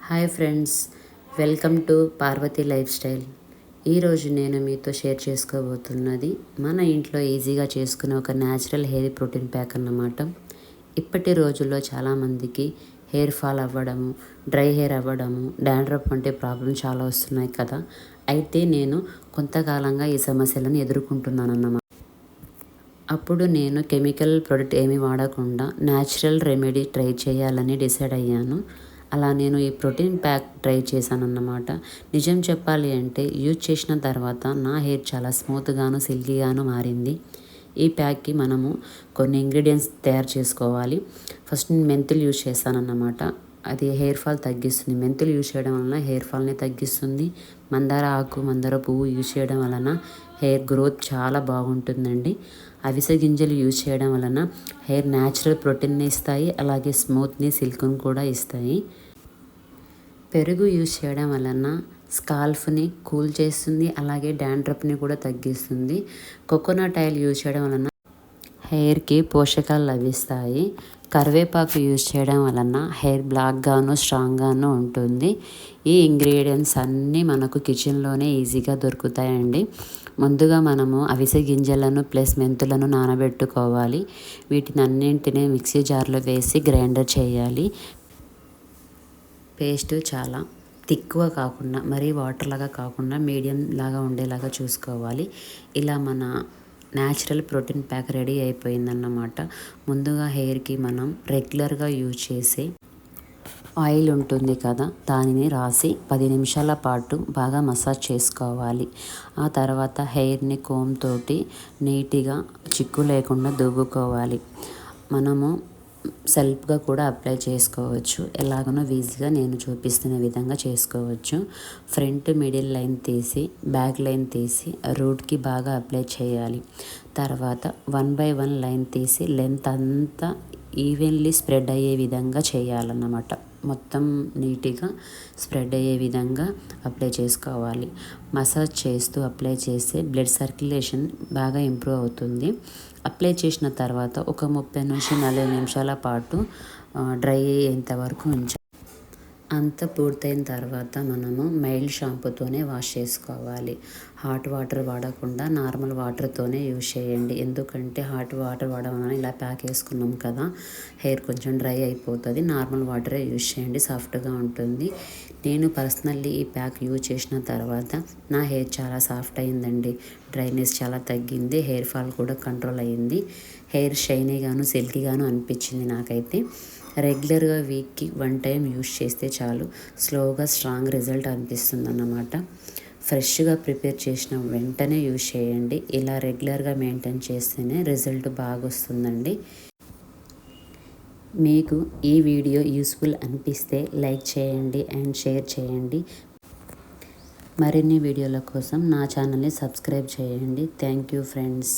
Hi friends, welcome to Parvati lifestyle. ఈరోజు నేను మీతో షేర్ చేసుకోబోతున్నది మన ఇంట్లో ఈజీగా చేసుకునే ఒక న్యాచురల్ హెయిర్ ప్రోటీన్ ప్యాక్ అన్నమాట. ఇప్పటి రోజుల్లో చాలామందికి హెయిర్ ఫాల్ అవ్వడము, డ్రై హెయిర్ అవ్వడము, డాండ్రఫ్ వంటి ప్రాబ్లమ్ చాలా వస్తున్నాయి కదా. అయితే నేను కొంతకాలంగా ఈ సమస్యలను ఎదుర్కొంటున్నాను అన్నమాట. అప్పుడు నేను కెమికల్ ప్రొడక్ట్ ఏమీ వాడకుండా న్యాచురల్ రెమెడీ ట్రై చేయాలని డిసైడ్ అయ్యాను. అలా నేను ఈ ప్రోటీన్ ప్యాక్ ట్రై చేశాను అన్నమాట. నిజం చెప్పాలి అంటే యూజ్ చేసిన తర్వాత నా హెయిర్ చాలా స్మూత్గాను సిల్కీగాను మారింది. ఈ ప్యాక్కి మనము కొన్ని ఇంగ్రీడియంట్స్ తయారు చేసుకోవాలి. ఫస్ట్ నేను మెంతులు యూజ్ చేస్తానన్నమాట. అది హెయిర్ ఫాల్ తగ్గిస్తుంది. మెంతులు యూజ్ చేయడం వలన హెయిర్ ఫాల్ని తగ్గిస్తుంది. మందార ఆకు, మందార పువ్వు యూజ్ చేయడం వలన హెయిర్ గ్రోత్ చాలా బాగుంటుందండి. అవిసె గింజలు యూజ్ చేయడం వలన హెయిర్ న్యాచురల్ ప్రోటీన్ని ఇస్తాయి, అలాగే స్మూత్ని, సిల్క్ని కూడా ఇస్తాయి. పెరుగు యూజ్ చేయడం వలన స్కాల్ఫ్ని కూల్ చేస్తుంది, అలాగే డాండ్రఫ్ని కూడా తగ్గిస్తుంది. కోకోనట్ ఆయిల్ యూజ్ చేయడం వలన హెయిర్కి పోషకాలు లభిస్తాయి. కరివేపాకు యూజ్ చేయడం వలన హెయిర్ బ్లాక్గాను స్ట్రాంగ్గాను ఉంటుంది. ఈ ఇంగ్రీడియంట్స్ అన్నీ మనకు కిచెన్లోనే ఈజీగా దొరుకుతాయండి. ముందుగా మనము అవిసె గింజలను ప్లస్ మెంతులను నానబెట్టుకోవాలి. వీటిని అన్నింటినీ మిక్సీ జార్లో వేసి గ్రైండర్ చేయాలి. పేస్ట్ చాలా థిక్గా కాకుండా, మరీ వాటర్ లాగా కాకుండా మీడియం లాగా ఉండేలాగా చూసుకోవాలి. ఇలా మన న్యాచురల్ ప్రోటీన్ ప్యాక్ రెడీ అయిపోయిందన్నమాట. ముందుగా హెయిర్కి మనం రెగ్యులర్గా యూజ్ చేసే ఆయిల్ ఉంటుంది కదా, దానిని రాసి 10 నిమిషాల పాటు బాగా మసాజ్ చేసుకోవాలి. ఆ తర్వాత హెయిర్ని కోమ్ తోటి నీట్గా చిక్కు లేకుండా దువ్వుకోవాలి. మనము సెల్ఫ్గా కూడా అప్లై చేసుకోవచ్చు. ఎలాగనో ఈజీగా నేను చూపిస్తున్న విధంగా చేసుకోవచ్చు. ఫ్రంట్ మిడిల్ లైన్ తీసి, బ్యాక్ లైన్ తీసి రూట్కి బాగా అప్లై చేయాలి. తర్వాత 1 by 1 లైన్ తీసి లెంత్ అంతా ఈవెన్లీ స్ప్రెడ్ అయ్యే విధంగా చేయాలన్నమాట. మొత్తం నీట్గా స్ప్రెడ్ అయ్యే విధంగా అప్లై చేసుకోవాలి. మసాజ్ చేస్తూ అప్లై చేస్తే బ్లడ్ సర్క్యులేషన్ బాగా ఇంప్రూవ్ అవుతుంది. అప్లై చేసిన తర్వాత ఒక 30 నుంచి 40 నిమిషాల పాటు డ్రై అయ్యేంత వరకు ఉంచాలి. అంతా పూర్తయిన తర్వాత మనము మైల్డ్ షాంపూతోనే వాష్ చేసుకోవాలి. హాట్ వాటర్ వాడకుండా నార్మల్ వాటర్తోనే యూజ్ చేయండి. ఎందుకంటే హాట్ వాటర్ వాడడం వలన ఇలా ప్యాక్ వేసుకున్నాం కదా, హెయిర్ కొంచెం డ్రై అయిపోతుంది. నార్మల్ వాటరే యూజ్ చేయండి, సాఫ్ట్గా ఉంటుంది. నేను పర్సనల్లీ ఈ ప్యాక్ యూజ్ చేసిన తర్వాత నా హెయిర్ చాలా సాఫ్ట్ అయిందండి. డ్రైనెస్ చాలా తగ్గింది, హెయిర్ ఫాల్ కూడా కంట్రోల్ అయ్యింది. హెయిర్ షైనీగాను సిల్కీగాను అనిపించింది నాకైతే. రెగ్యులర్గా వీక్కి 1 టైం యూజ్ చేస్తే చాలు, స్లోగా స్ట్రాంగ్ రిజల్ట్ అనిపిస్తుంది అన్నమాట. ఫ్రెష్గా ప్రిపేర్ చేసిన వెంటనే యూజ్ చేయండి. ఇలా రెగ్యులర్గా మెయింటైన్ చేస్తేనే రిజల్ట్ బాగా వస్తుందండి. మీకు ఈ వీడియో యూస్ఫుల్ అనిపిస్తే లైక్ చేయండి అండ్ షేర్ చేయండి. మరిన్ని వీడియోల కోసం నా ఛానల్ని సబ్స్క్రైబ్ చేయండి. Thank you friends.